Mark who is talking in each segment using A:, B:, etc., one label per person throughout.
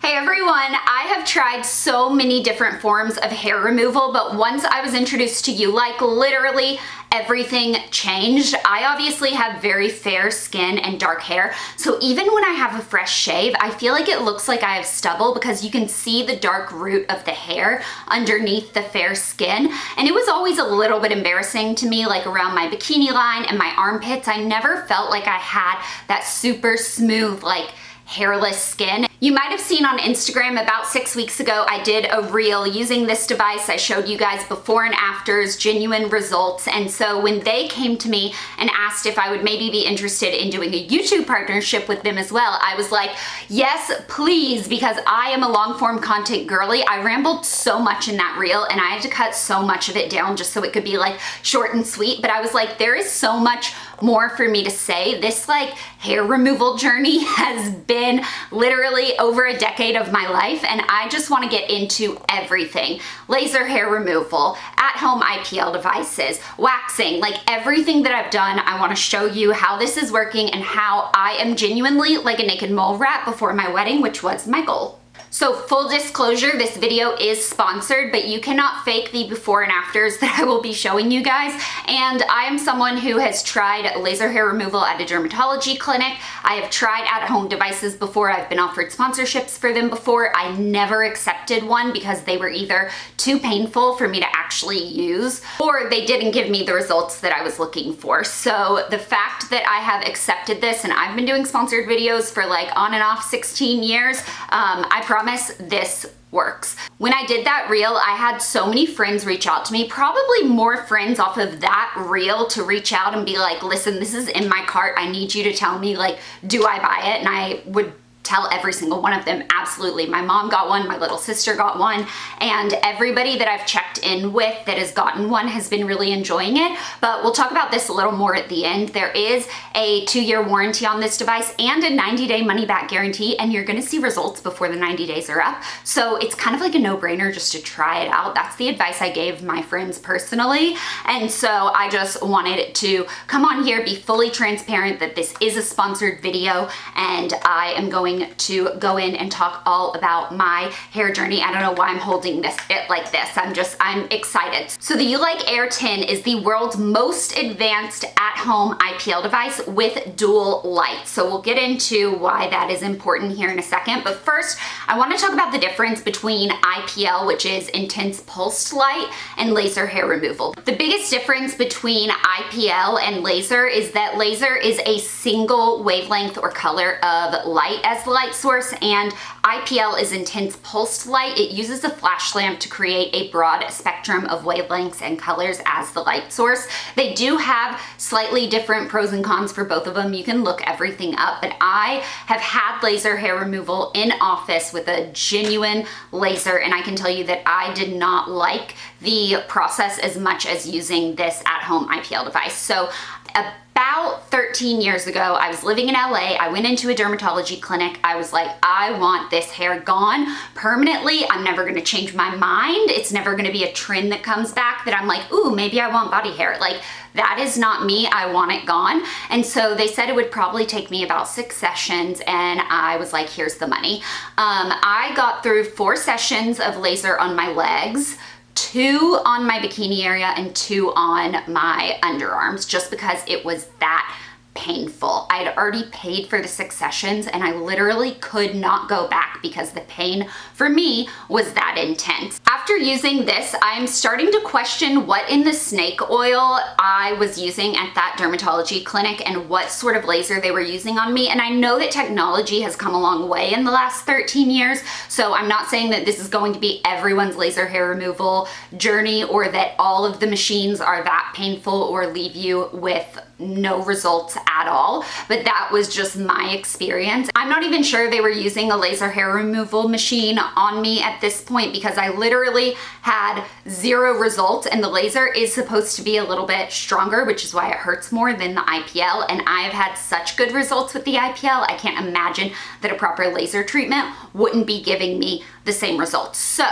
A: Hey everyone, I have tried so many different forms of hair removal, but once I was introduced to Ulike, literally everything changed. I obviously have very fair skin and dark hair, so even when I have a fresh shave, I feel like it looks like I have stubble because you can see the dark root of the hair underneath the fair skin. And it was always a little bit embarrassing to me, like around my bikini line and my armpits. I never felt like I had that super smooth, like hairless skin. You might have seen on Instagram about 6 weeks ago, I did a reel using this device. I showed you guys before and afters, genuine results. And so when they came to me and asked if I would maybe be interested in doing a YouTube partnership with them as well, I was like, yes, please, because I am a long form content girly. I rambled so much in that reel and I had to cut so much of it down just so it could be like short and sweet. But I was like, there is so much more for me to say. This like hair removal journey has been literally over a decade of my life, and I just want to get into everything. Laser hair removal, at-home IPL devices, waxing, like everything that I've done. I want to show you how this is working and how I am genuinely like a naked mole rat before my wedding, which was my goal. So full disclosure, this video is sponsored, but you cannot fake the before and afters that I will be showing you guys. And I am someone who has tried laser hair removal at a dermatology clinic. I have tried at-home devices before. I've been offered sponsorships for them before. I never accepted one because they were either too painful for me to actually use, or they didn't give me the results that I was looking for. So the fact that I have accepted this, and I've been doing sponsored videos for like on and off 16 years, I promise this works. When I did that reel, I had so many friends reach out to me, probably more friends off of that reel to reach out and be like, listen, this is in my cart. I need you to tell me, like, do I buy it? And I would tell every single one of them, absolutely. My mom got one, my little sister got one, and everybody that I've checked in with that has gotten one has been really enjoying it. But we'll talk about this a little more at the end. There is a 2-year warranty on this device and a 90-day money-back guarantee, and you're gonna see results before the 90 days are up. So it's kind of like a no-brainer just to try it out. That's the advice I gave my friends personally. And so I just wanted to come on here, be fully transparent that this is a sponsored video, and I am going to go in and talk all about my hair journey. I don't know why I'm holding it like this. I'm excited. So the Ulike Air 10 is the world's most advanced at-home IPL device with dual lights. So we'll get into why that is important here in a second. But first, I want to talk about the difference between IPL, which is intense pulsed light, and laser hair removal. The biggest difference between IPL and laser is that laser is a single wavelength or color of light as the light source, and IPL is intense pulsed light. It uses a flash lamp to create a broad spectrum of wavelengths and colors as the light source. They do have slightly different pros and cons for both of them. You can look everything up, but I have had laser hair removal in office with a genuine laser, and I can tell you that I did not like the process as much as using this at-home IPL device. So about 13 years ago, I was living in LA. I went into a dermatology clinic. I was like, I want this hair gone permanently. I'm never gonna change my mind. It's never gonna be a trend that comes back that I'm like, ooh, maybe I want body hair. Like, that is not me. I want it gone. And so they said it would probably take me about 6 sessions, and I was like, here's the money. I got through 4 sessions of laser on my legs, 2 on my bikini area, and 2 on my underarms, just because it was that painful. I had already paid for the 6 sessions and I literally could not go back because the pain for me was that intense. After using this, I'm starting to question what in the snake oil I was using at that dermatology clinic and what sort of laser they were using on me. And I know that technology has come a long way in the last 13 years, so I'm not saying that this is going to be everyone's laser hair removal journey or that all of the machines are that painful or leave you with no results at all, but that was just my experience. I'm not even sure they were using a laser hair removal machine on me at this point because I literally literally had 0 results, and the laser is supposed to be a little bit stronger, which is why it hurts more than the IPL, and I've had such good results with the IPL, I can't imagine that a proper laser treatment wouldn't be giving me the same results. So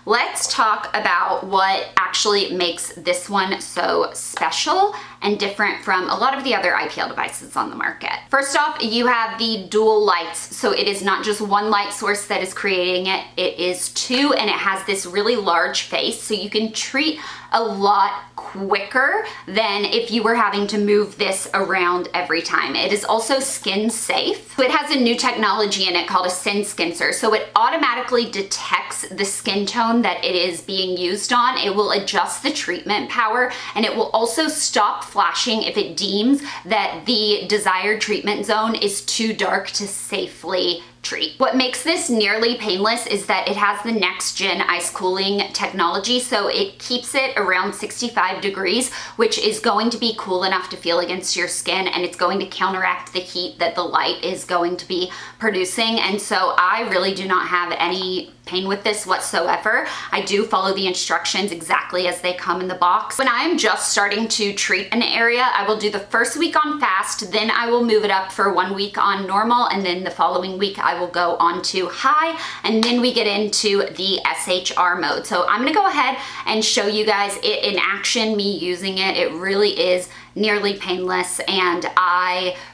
A: let's talk about what actually makes this one so special and different from a lot of the other IPL devices on the market. First off, you have the dual lights. So it is not just one light source that is creating it, it is 2, and it has this really large face, so you can treat a lot quicker than if you were having to move this around every time. It is also skin safe. It has a new technology in it called a sensor. So it automatically detects the skin tone that it is being used on. It will adjust the treatment power, and it will also stop flashing if it deems that the desired treatment zone is too dark to safely treat. What makes this nearly painless is that it has the next gen ice cooling technology, so it keeps it around 65 degrees, which is going to be cool enough to feel against your skin, and it's going to counteract the heat that the light is going to be producing. And so I really do not have any pain with this whatsoever. I do follow the instructions exactly as they come in the box. When I'm just starting to treat an area, I will do the first week on fast, then I will move it up for 1 week on normal, and then the following week I will go on to high, and then we get into the SHR mode. So I'm gonna go ahead and show you guys it in action, me using it. It really is nearly painless, and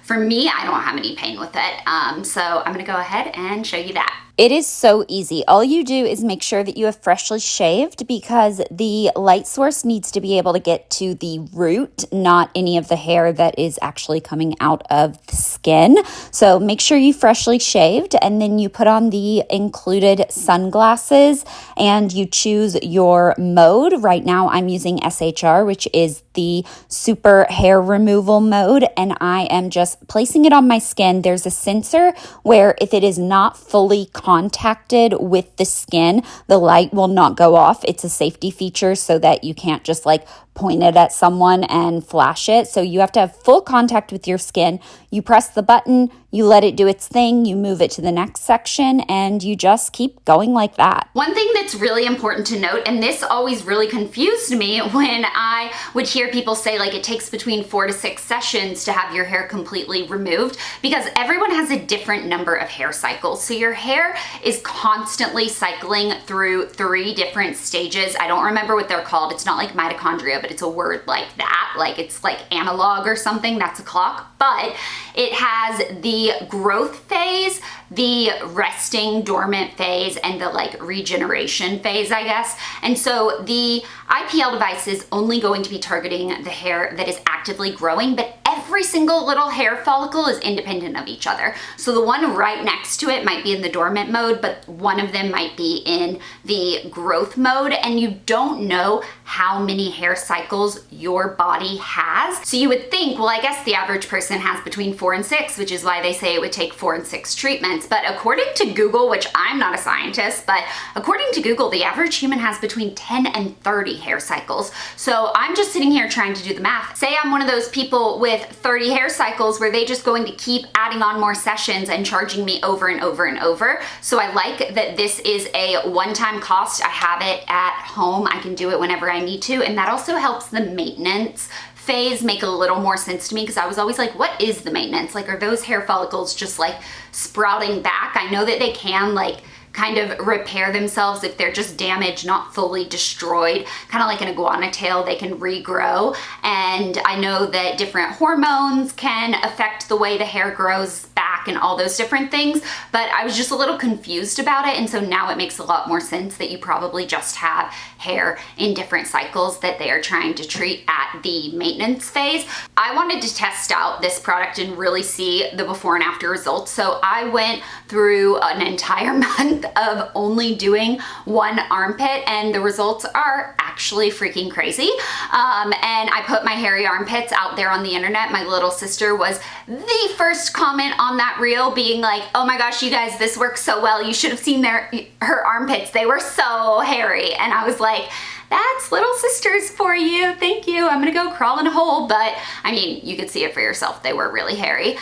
A: for me, I don't have any pain with it. So I'm gonna go ahead and show you that.
B: It is so easy. All you do is make sure that you have freshly shaved, because the light source needs to be able to get to the root, not any of the hair that is actually coming out of the skin. So make sure you freshly shaved, and then you put on the included sunglasses and you choose your mode. Right now I'm using SHR, which is the super hair removal mode, and I am just placing it on my skin. There's a sensor where if it is not fully contacted with the skin, the light will not go off. It's a safety feature so that you can't just like point it at someone and flash it. So you have to have full contact with your skin. You press the button, you let it do its thing, you move it to the next section, and you just keep going like that.
A: One thing that's really important to note, and this always really confused me when I would hear people say like it takes between 4 to 6 sessions to have your hair completely removed, because everyone has a different number of hair cycles. So your hair is constantly cycling through 3 different stages. I don't remember what they're called. It's not like mitochondria, but it's a word like that. Like it's like analog or something. That's a clock. But it has the growth phase, the resting dormant phase, and the like regeneration phase, I guess. And so the IPL device is only going to be targeting the hair that is actively growing, but every single little hair follicle is independent of each other. So the one right next to it might be in the dormant mode, but one of them might be in the growth mode, and you don't know how many hair cycles your body has. So you would think, well, I guess the average person has between 4 and 6, which is why they say it would take 4 and 6 treatments. But according to Google, which I'm not a scientist, but according to Google, the average human has between 10 and 30 hair cycles. So I'm just sitting here trying to do the math. Say I'm one of those people with 30 hair cycles where they just going to keep adding on more sessions and charging me over and over and over. So I like that this is a one-time cost. I have it at home. I can do it whenever I need to, and that also helps the maintenance phase make a little more sense to me, because I was always like, what is the maintenance? Like, are those hair follicles just like sprouting back? I know that they can like kind of repair themselves if they're just damaged, not fully destroyed, kind of like an iguana tail, they can regrow. And I know that different hormones can affect the way the hair grows back and all those different things, but I was just a little confused about it. And so now it makes a lot more sense that you probably just have hair in different cycles that they are trying to treat at the maintenance phase. I wanted to test out this product and really see the before and after results. So I went through an entire month of only doing one armpit, and the results are actually freaking crazy. And I put my hairy armpits out there on the internet. My little sister was the first comment on that reel, being like, oh my gosh, you guys, this works so well. You should have seen her armpits. They were so hairy. And I was like, That's little sisters for you. Thank you. I'm gonna go crawl in a hole, but I mean, you could see it for yourself. They were really hairy.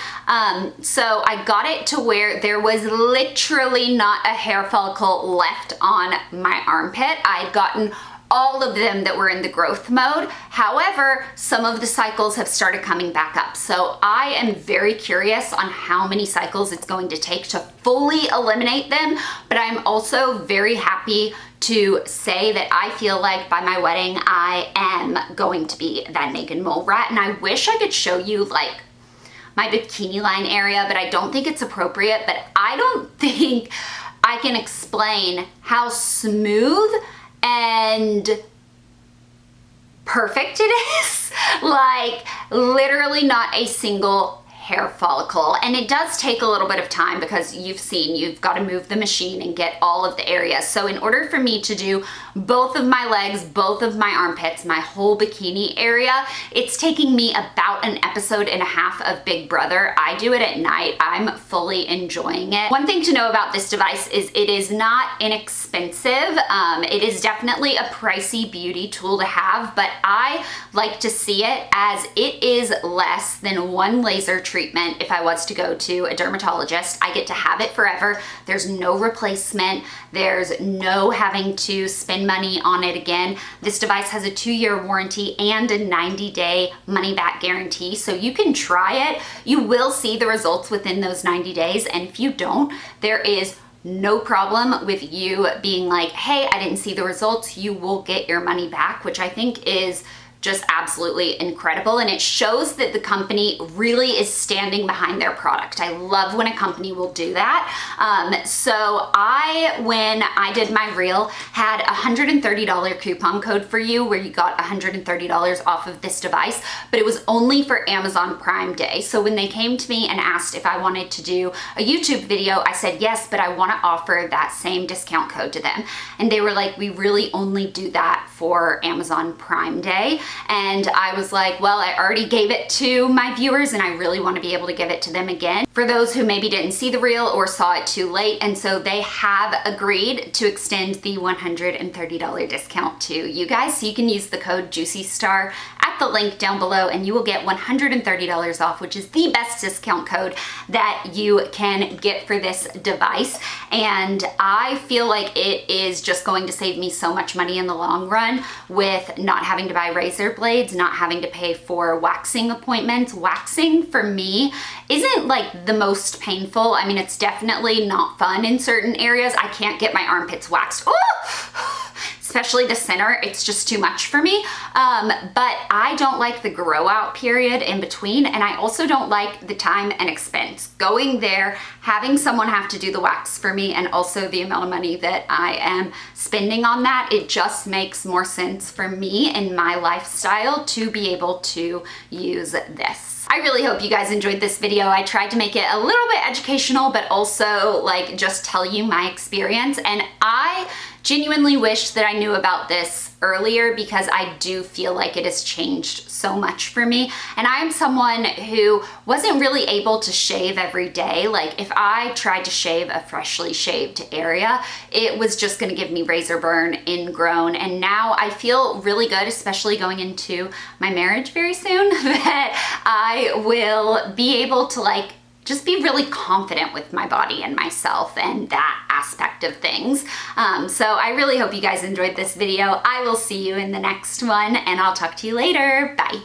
A: So I got it to where there was literally not a hair follicle left on my armpit. I had gotten all of them that were in the growth mode. However, some of the cycles have started coming back up. So I am very curious on how many cycles it's going to take to fully eliminate them, but I'm also very happy to say that I feel like by my wedding, I am going to be that naked mole rat. And I wish I could show you like my bikini line area, but I don't think it's appropriate. But I don't think I can explain how smooth and perfect it is. Like literally not a single hair follicle. And it does take a little bit of time because you've got to move the machine and get all of the areas. So in order for me to do both of my legs, both of my armpits, my whole bikini area, it's taking me about an episode and a half of Big Brother. I do it at night. I'm fully enjoying it. One thing to know about this device is it is not inexpensive. It is definitely a pricey beauty tool to have, but I like to see it as it is less than one laser treatment. If I was to go to a dermatologist, I get to have it forever. There's no replacement. There's no having to spend money on it again. This device has a 2-year warranty and a 90-day money-back guarantee. So you can try it. You will see the results within those 90 days. And if you don't, there is no problem with you being like, hey, I didn't see the results. You will get your money back, which I think is just absolutely incredible. And it shows that the company really is standing behind their product. I love when a company will do that. So when I did my reel, had a $130 coupon code for you where you got $130 off of this device, but it was only for Amazon Prime Day. So when they came to me and asked if I wanted to do a YouTube video, I said yes, but I want to offer that same discount code to them. And they were like, we really only do that for Amazon Prime Day. And I was like, well, I already gave it to my viewers and I really want to be able to give it to them again for those who maybe didn't see the reel or saw it too late. And so they have agreed to extend the $130 discount to you guys. So you can use the code JuicyStar at the link down below and you will get $130 off, which is the best discount code that you can get for this device. And I feel like it is just going to save me so much money in the long run with not having to buy razor blades, not having to pay for waxing appointments. Waxing for me isn't like the most painful. I mean, it's definitely not fun in certain areas. I can't get my armpits waxed. Oh! Especially the center, it's just too much for me. But I don't like the grow out period in between. And I also don't like the time and expense. Going there, having someone have to do the wax for me and also the amount of money that I am spending on that, it just makes more sense for me in my lifestyle to be able to use this. I really hope you guys enjoyed this video. I tried to make it a little bit educational, but also like just tell you my experience. And I genuinely wish that I knew about this earlier because I do feel like it has changed so much for me. And I am someone who wasn't really able to shave every day. Like if I tried to shave a freshly shaved area, it was just gonna give me razor burn, ingrown. And now I feel really good, especially going into my marriage very soon, that I will be able to like just be really confident with my body and myself and that aspect of things. So I really hope you guys enjoyed this video. I will see you in the next one and I'll talk to you later. Bye.